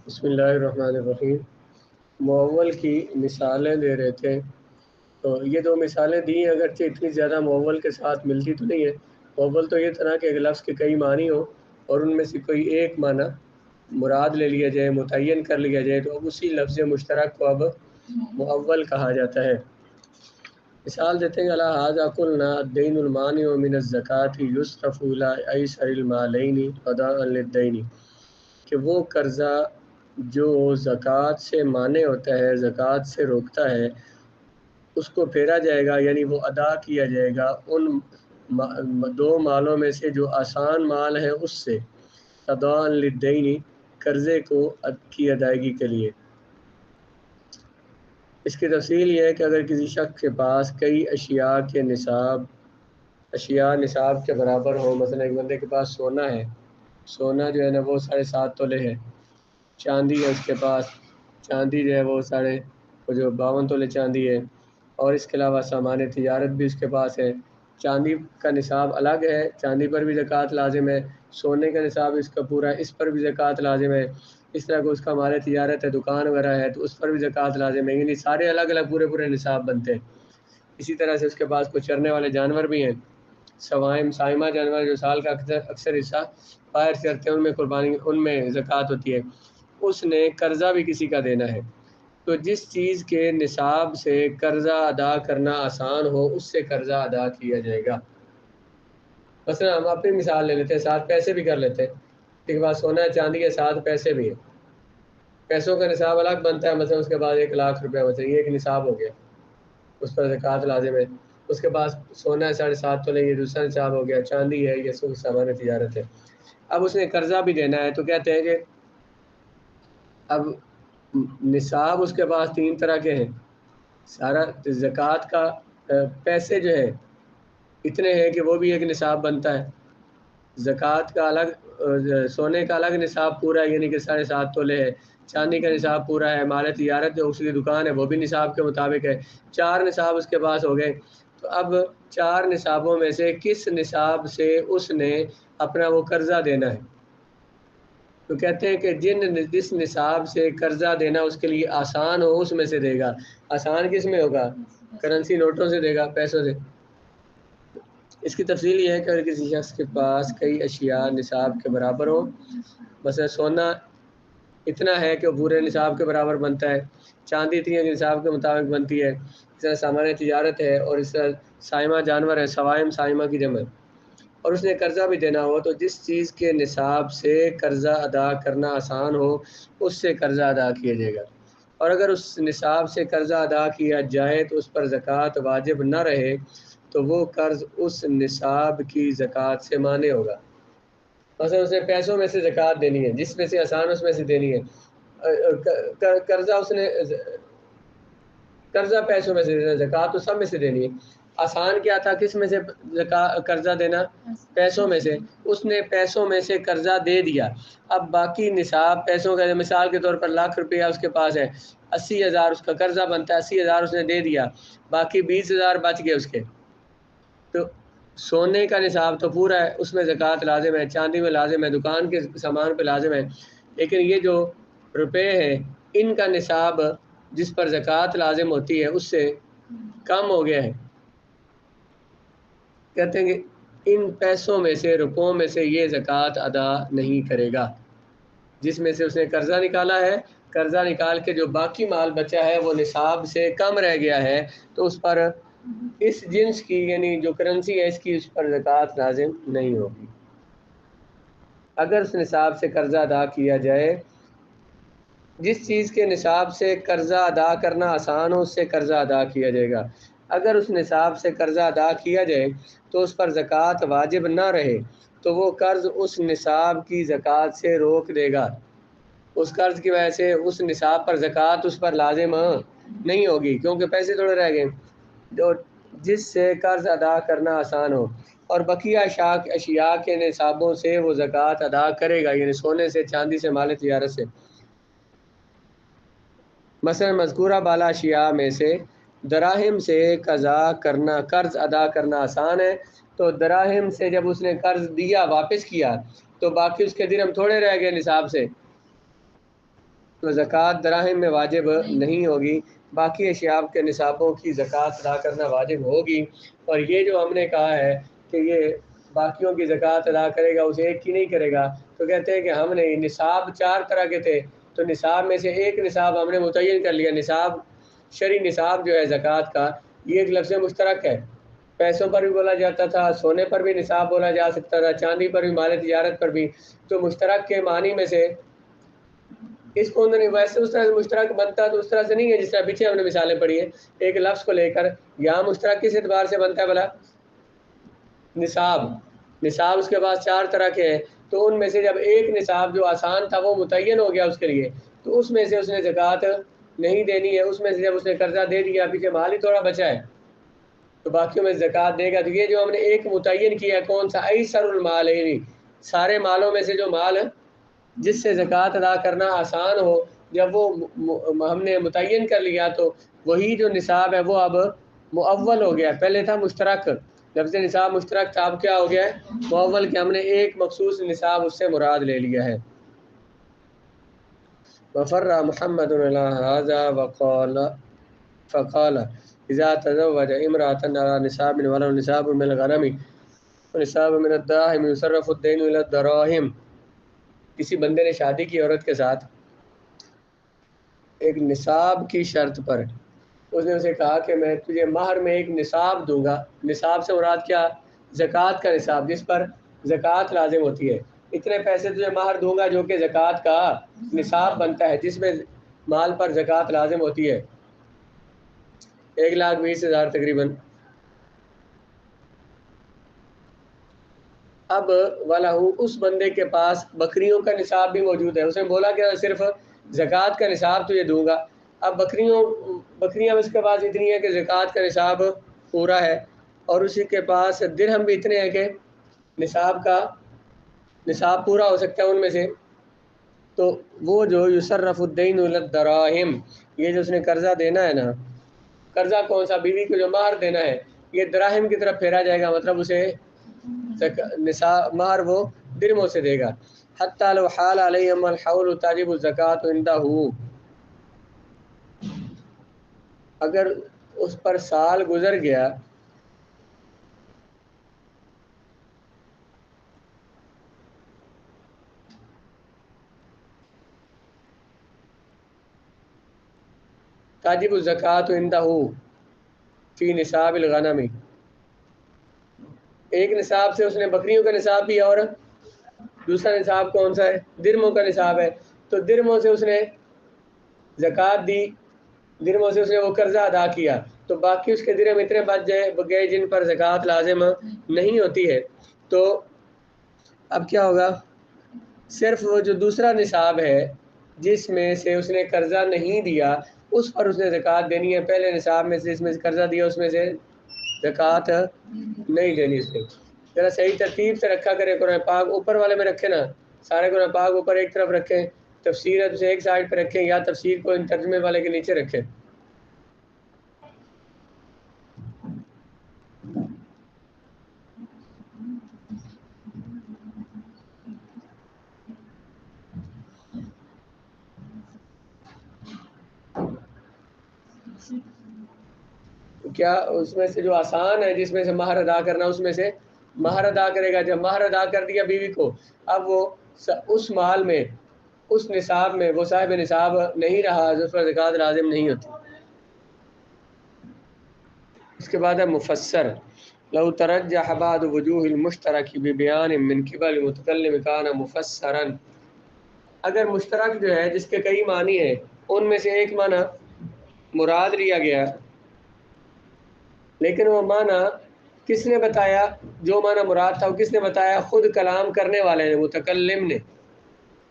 بسم اللہ الرحمن الرحیم۔ معول کی مثالیں دے رہے تھے، تو یہ دو مثالیں دی ہیں، اگرچہ اتنی زیادہ معول کے ساتھ ملتی تو نہیں ہے۔ معول تو یہ تھا کہ ایک لفظ کے کئی معنی ہوں اور ان میں سے کوئی ایک معنی مراد لے لیا جائے، متعین کر لیا جائے، تو اب اسی لفظ مشترک کو اب معول کہا جاتا ہے۔ مثال دیتے ہیں اللہ ھذا قلنا الدین المانع من الزکاۃ یصرف الی ایسر المالین قضاء للدین، کہ وہ قرضہ جو زکوٰۃ سے مانع ہوتا ہے، زکوٰۃ سے روکتا ہے، اس کو پھیرا جائے گا، یعنی وہ ادا کیا جائے گا ان دو مالوں میں سے جو آسان مال ہے اس سے، قضاء للدین، قرضے کی ادائیگی کے لیے۔ اس کی تفصیل یہ ہے کہ اگر کسی شخص کے پاس کئی اشیاء نصاب کے برابر ہو، مثلا ایک بندے کے پاس سونا ہے، سونا جو ہے نا وہ 7.5 تولے ہے، چاندی ہے اس کے پاس، چاندی جو ہے وہ 52 تولے چاندی ہے، اور اس کے علاوہ سامان تجارت بھی اس کے پاس ہے۔ چاندی کا نصاب الگ ہے، چاندی پر بھی زکوٰۃ لازم ہے، سونے کا نصاب اس کا پورا ہے، اس پر بھی زکوٰۃ لازم ہے۔ اس طرح کو اس کا مال تجارت ہے، دکان وغیرہ ہے، تو اس پر بھی زکوٰۃ لازم ہے، یعنی سارے الگ الگ پورے نصاب بنتے ہیں۔ اسی طرح سے اس کے پاس کچھ چرنے والے جانور بھی ہیں، سائمہ جانور جو سال کا اکثر حصہ باہر سے چرتے ہیں، ان میں قربانی، ان میں زکوٰۃ ہوتی ہے۔ اس نے قرضہ بھی کسی کا دینا ہے، تو جس چیز کے نصاب سے قرضہ ادا کرنا آسان ہو اس سے قرضہ ادا کیا جائے گا۔ مثلا ہم اپنی مثال لے لیتے ہیں، 7 پیسے بھی کر لیتے ہیں، ایک بات سونا ہے، چاندی ہے، 7 پیسے بھی ہیں، پیسوں کا نصاب الگ بنتا ہے، مثلا اس کے بعد 1,00,000 روپے، مثلا یہ ایک نصاب ہو گیا، اس پر زکوٰۃ لازم ہے۔ اس کے پاس سونا ہے 7.5 تولے، یہ دوسرا نصاب ہو گیا، چاندی ہے، یہ سامان تجارت ہے۔ اب اس نے قرضہ بھی دینا ہے، تو کہتے ہیں کہ اب نصاب اس کے پاس 3 طرح کے ہیں، سارا زکوٰۃ کا پیسے جو ہے اتنے ہیں کہ وہ بھی ایک نصاب بنتا ہے، زکوٰۃ کا الگ، سونے کا الگ نصاب پورا ہے، یعنی کہ 7.5 تولے ہے، چاندی کا نصاب پورا ہے، مال تجارت جو اس کی دکان ہے وہ بھی نصاب کے مطابق ہے، 4 نصاب اس کے پاس ہو گئے۔ تو اب 4 نصابوں میں سے کس نصاب سے اس نے اپنا وہ قرضہ دینا ہے، تو کہتے ہیں کہ جس نصاب سے قرضہ دینا اس کے لیے آسان ہو اس میں سے دے گا۔ آسان کس میں ہوگا؟ کرنسی نوٹوں سے دے گا، پیسوں سے۔ اس کی تفصیل یہ ہے کہ اگر کسی شخص کے پاس کئی اشیاء نصاب کے برابر ہو، مثلا سونا اتنا ہے کہ وہ پورے نصاب کے برابر بنتا ہے، چاندی اتنی ہے کہ نصاب کے مطابق بنتی ہے، اس طرح سامان تجارت ہے، اور اس طرح سائمہ جانور ہے، سوائم سائمہ کی جمع، اور اس نے قرضہ بھی دینا ہو، تو جس چیز کے نصاب سے قرضہ ادا کرنا آسان ہو اس سے قرضہ ادا کیا جائے گا، اور اگر اس نصاب سے قرضہ ادا کیا جائے تو اس پر زکوٰۃ واجب نہ رہے تو وہ قرض اس نصاب کی زکوٰۃ سے مانع ہوگا۔ مثلا اس نے پیسوں میں سے زکوٰۃ دینی ہے، جس میں سے آسان اس میں سے دینی ہے، قرضہ اس نے قرضہ پیسوں میں سے دینا، زکوٰۃ تو سب میں سے دینی ہے۔ آسان کیا تھا، کس میں سے قرضہ دینا؟ پیسوں میں سے۔ اس نے پیسوں میں سے قرضہ دے دیا، اب باقی نصاب پیسوں کا، مثال کے طور پر 1,00,000 روپیہ اس کے پاس ہے، 80,000 اس کا قرضہ بنتا ہے، 80,000 اس نے دے دیا، باقی 20,000 بچ گئے اس کے، تو سونے کا نصاب تو پورا ہے، اس میں زکوٰۃ لازم ہے، چاندی میں لازم ہے، دکان کے سامان پہ لازم ہے، لیکن یہ جو روپے ہیں ان کا نصاب جس پر زکوٰۃ لازم ہوتی ہے اس سے کم ہو گیا ہے، کہتے ہیں کہ ان پیسوں میں سے، روپوں میں سے یہ زکوٰۃ ادا نہیں کرے گا۔ جس میں سے اس نے قرضہ نکالا ہے، قرضہ نکال کے جو باقی مال بچا ہے وہ نصاب سے کم رہ گیا ہے، تو اس پر اس جنس کی، یعنی جو کرنسی ہے اس کی، اس پر زکوٰۃ لازم نہیں ہوگی۔ اگر اس نصاب سے قرضہ ادا کیا جائے، جس چیز کے نصاب سے قرضہ ادا کرنا آسان ہو اس سے قرضہ ادا کیا جائے گا۔ اگر اس نصاب سے قرضہ ادا کیا جائے تو اس پر زکوٰۃ واجب نہ رہے تو وہ قرض اس نصاب کی زکوٰۃ سے روک دے گا، اس قرض کی وجہ سے اس نصاب پر زکوٰۃ اس پر لازم نہیں ہوگی، کیونکہ پیسے تھوڑے رہ گئے، جو جس سے قرض ادا کرنا آسان ہو، اور بقیہ اشیاء کے نصابوں سے وہ زکوٰۃ ادا کرے گا، یعنی سونے سے، چاندی سے، مال تجارت سے۔ مثلا مذکورہ بالا اشیاء میں سے دراہم سے قرض ادا کرنا آسان ہے، تو دراہم سے جب اس نے قرض دیا، واپس کیا، تو باقی اس کے درہم تھوڑے رہ گئے نصاب سے، تو زکوٰۃ دراہم میں واجب نہیں ہوگی، باقی اشیاء کے نصابوں کی زکوٰۃ ادا کرنا واجب ہوگی۔ اور یہ جو ہم نے کہا ہے کہ یہ باقیوں کی زکوٰۃ ادا کرے گا، اسے ایک کی نہیں کرے گا، تو کہتے ہیں کہ ہم نے نصاب 4 طرح کے تھے، تو نصاب میں سے ایک نصاب ہم نے متعین کر لیا۔ نصاب شرعی نصاب جو ہے زکوٰۃ کا، یہ ایک لفظ مشترک ہے، پیسوں پر بھی بولا جاتا تھا، سونے پر بھی نصاب بولا جا سکتا تھا، چاندی پر بھی، مال تجارت پر بھی۔ تو مشترک کے معنی میں سے اس کو انہوں نے ویسے اس طرح سے مشترک بنتا تو اس طرح سے نہیں ہے جس طرح پیچھے ہم نے مثالیں پڑھی ہیں ایک لفظ کو لے کر۔ یہاں مشترک کس اعتبار سے بنتا ہے بھلا؟ نصاب اس کے پاس 4 طرح کے ہیں، تو ان میں سے جب ایک نصاب جو آسان تھا وہ متعین ہو گیا اس کے لیے، تو اس میں سے اس نے زکوٰۃ نہیں دینی ہے۔ اس میں سے جب اس نے قرضہ دے دیا، پیچھے مال ہی تھوڑا بچا ہے، تو باقیوں میں زکوٰۃ دے گا۔ تو یہ جو ہم نے ایک متعین کیا ہے، کون سا؟ ایسر المال، سارے مالوں میں سے جو مال جس سے زکوٰۃ ادا کرنا آسان ہو، جب وہ ہم نے متعین کر لیا تو وہی جو نصاب ہے وہ اب مؤول ہو گیا۔ پہلے تھا مشترک، لفظ نصاب مشترک تھا، اب کیا ہو گیا ہے؟ مؤول، کہ ہم نے ایک مخصوص نصاب اس سے مراد لے لیا ہے۔ وفر محمد علی ھذا وقال فقال اذا تزوج امرأة على نصاب ولو نصاب من الغنم ونصاب من الدراهم يصرف الدين الى الدراهم۔ کسی بندے نے شادی کی عورت کے ساتھ ایک نصاب کی شرط پر، اس نے اسے کہا کہ میں تجھے مہر میں ایک نصاب دوں گا۔ نصاب سے مراد کیا؟ زکوٰۃ کا نصاب، جس پر زکوٰۃ لازم ہوتی ہے۔ اتنے پیسے تجھے مہر دوں گا جو کہ زکوٰۃ کا نصاب بنتا ہے، جس میں مال پر زکوٰۃ لازم ہوتی ہے، 1,20,000 تقریباً۔ اب وَلَهُ، اس بندے کے پاس بکریوں کا نصاب بھی موجود ہے۔ اس نے بولا کہ صرف زکوٰۃ کا نصاب تجھے دوں گا۔ اب بکریاں اس کے پاس اتنی ہیں کہ زکوٰۃ کا نصاب پورا ہے، اور اسی کے پاس درہم بھی اتنے ہیں کہ نصاب پورا ہو سکتا ہے ان میں سے۔ تو وہ جو یصرف الدین الی الدراہم، یہ جو اس نے قرضہ دینا ہے نا، قرضہ کون سا؟ بیوی کو جو مہر دینا ہے، یہ دراہم کی طرف پھیرا جائے گا، مطلب اسے مہر وہ درہموں سے دے گا۔ حتی لو حال علیہم الحول تجب الزکوۃ عندہ، اگر اس پر سال گزر گیا تجب الزکوۃ عندہ فی نصاب الغنم، ایک نصاب سے اس نے بکریوں کا نصاب بھی، اور دوسرا نصاب کون سا ہے؟ درہموں کا نصاب ہے۔ تو درہموں سے اس نے زکوٰۃ دی، درہموں سے اس نے وہ قرضہ ادا کیا، تو باقی اس کے درہم اتنے بچ گئے جن پر زکوٰۃ لازم نہیں ہوتی ہے۔ تو اب کیا ہوگا؟ صرف وہ جو دوسرا نصاب ہے جس میں سے اس نے قرضہ نہیں دیا، اس پر اس نے زکوٰۃ دینی ہے۔ پہلے نصاب میں سے جس میں سے قرضہ دیا اس میں سے زکوٰۃ نہیں دینی اس نے۔ ذرا صحیح ترتیب سے رکھا کرے، قرآن پاک اوپر والے میں رکھے نا، سارے قرآن پاک اوپر ایک طرف رکھیں، تفسیر ہے اسے ایک سائڈ پہ رکھیں، یا تفسیر کو ان ترجمے والے کے نیچے رکھیں۔ کیا اس میں سے جو آسان ہے جس میں سے مہر ادا کرنا، اس میں سے مہر ادا کرے گا۔ جب مہر ادا کر دیا بیوی کو، اب وہ اس مال میں، اس نصاب میں وہ صاحب نصاب نہیں رہا، اس پر زکوٰۃ لازم نہیں ہوتی۔ اس کے بعد ہے مفسر، لو ترجح بعض وجوہ المشترک ببیان من قبل المتکلم کان مفسرا، اگر مشترک جو ہے جس کے کئی معنی ہیں، ان میں سے ایک معنی مراد لیا گیا، لیکن وہ معنی کس نے بتایا؟ جو معنی مراد تھا وہ کس نے بتایا؟ خود کلام کرنے والے نے، متکلم نے۔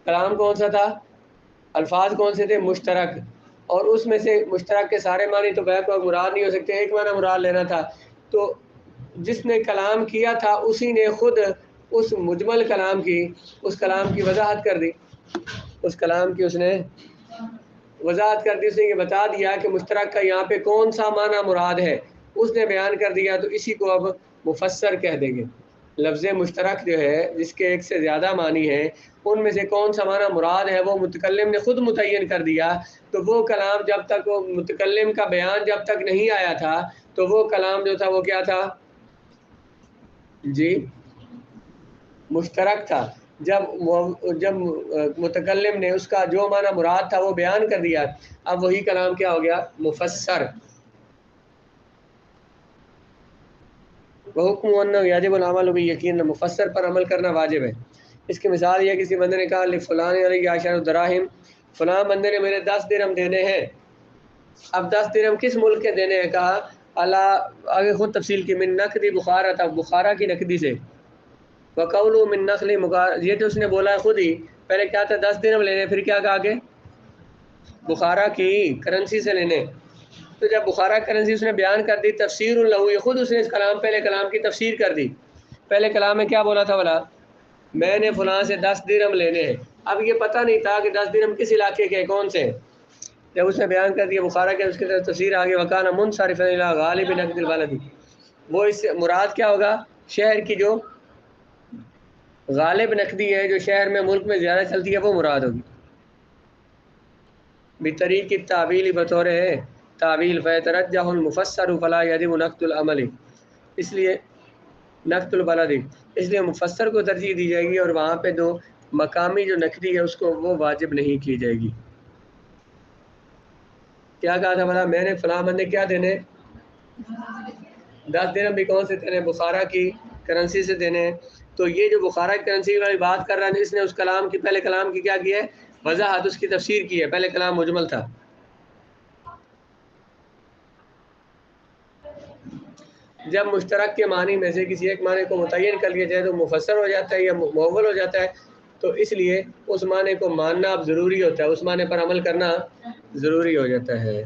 کلام کون سا تھا؟ الفاظ کون سے تھے؟ مشترک۔ اور اس میں سے مشترک کے سارے معنی تو بیک وقت مراد نہیں ہو سکتے، ایک معنی مراد لینا تھا۔ تو جس نے کلام کیا تھا اسی نے خود اس مجمل کلام کی، اس کلام کی وضاحت کر دی، اس کلام کی اس نے وضاحت کر دی، اس نے یہ بتا دیا کہ مشترک کا یہاں پہ کون سا معنی مراد ہے، اس نے بیان کر دیا، تو اسی کو اب مفسر کہہ دیں گے۔ لفظ مشترک جو ہے جس کے ایک سے زیادہ معنی ہیں، ان میں سے کون سا معنی مراد ہے وہ متکلم نے خود متعین کر دیا، تو وہ کلام جب تک وہ متکلم کا بیان جب تک نہیں آیا تھا تو وہ کلام جو تھا وہ کیا تھا؟ جی مشترک تھا۔ جب متکلم نے اس کا جو معنی مراد تھا وہ بیان کر دیا، اب وہی کلام کیا ہو گیا؟ مفسر۔ وحکم انہ یجب العمل بھی یقین، مفسر پر عمل کرنا واجب ہے۔ اس کی مثال یہ کسی بندے نے کہا لفلان علیہ عشر الدراہم، فلاں بندے نے میرے 10 درہم دینے ہیں۔ اب 10 درہم کس ملک کے دینے ہیں؟ کہا اللہ آگے خود تفصیل کی، من نقدی بخارا تھا، بخارا کی نقدی سے، وقولوا من نخل یہ تو اس نے بولا ہے خود ہی، پہلے کیا تھا 10 درہم لینے، پھر کیا کہا آگے بخارا کی کرنسی سے لینے۔ تو جب بخارا کرنسی اس نے بیان کر دی، تفسیر لہو، یہ خود اس نے اس کلام پہلے کلام کی تفسیر کر دی۔ پہلے کلام میں کیا بولا تھا؟ بولا میں نے فلاں سے 10 درہم لینے ہیں، اب یہ پتہ نہیں تھا کہ 10 درہم کس علاقے کے کون سے، جب اس نے بیان کر دیا بخارا کے، اس کی طرف تفسیر آگے وکانا منصرفا الی غالب نقد البلد، وہ اس سے مراد کیا ہوگا؟ شہر کی جو غالب نقدی ہے، جو شہر میں ملک میں زیادہ چلتی ہے، وہ مراد ہوگی۔ بطریق التعویل، بطور ہے تعویل، فیترجح المفسر فلا یجب نقد العمل، اس لیے نقد البلد، اس لیے مفسر کو ترجیح دی جائے گی، اور وہاں پہ جو مقامی جو نقدی ہے اس کو وہ واجب نہیں کی جائے گی۔ کیا کہا تھا؟ بلا میں نے فلاں بندے کیا دینے؟ 10 درہم بھی کون سے دینے؟ بخارا کی کرنسی سے دینے۔ تو یہ جو بخارا کی کرنسی والی بات کر رہا ہے، اس نے اس کلام کی پہلے کلام کی کیا کی ہے؟ وضاحت، اس کی تفسیر کی ہے، پہلے کلام مجمل تھا۔ جب مشترک کے معنی میں سے کسی ایک معنی کو متعین کر لیا جائے تو مفسر ہو جاتا ہے یا مؤول ہو جاتا ہے، تو اس لیے اس معنی کو ماننا اب ضروری ہوتا ہے، اس معنی پر عمل کرنا ضروری ہو جاتا ہے۔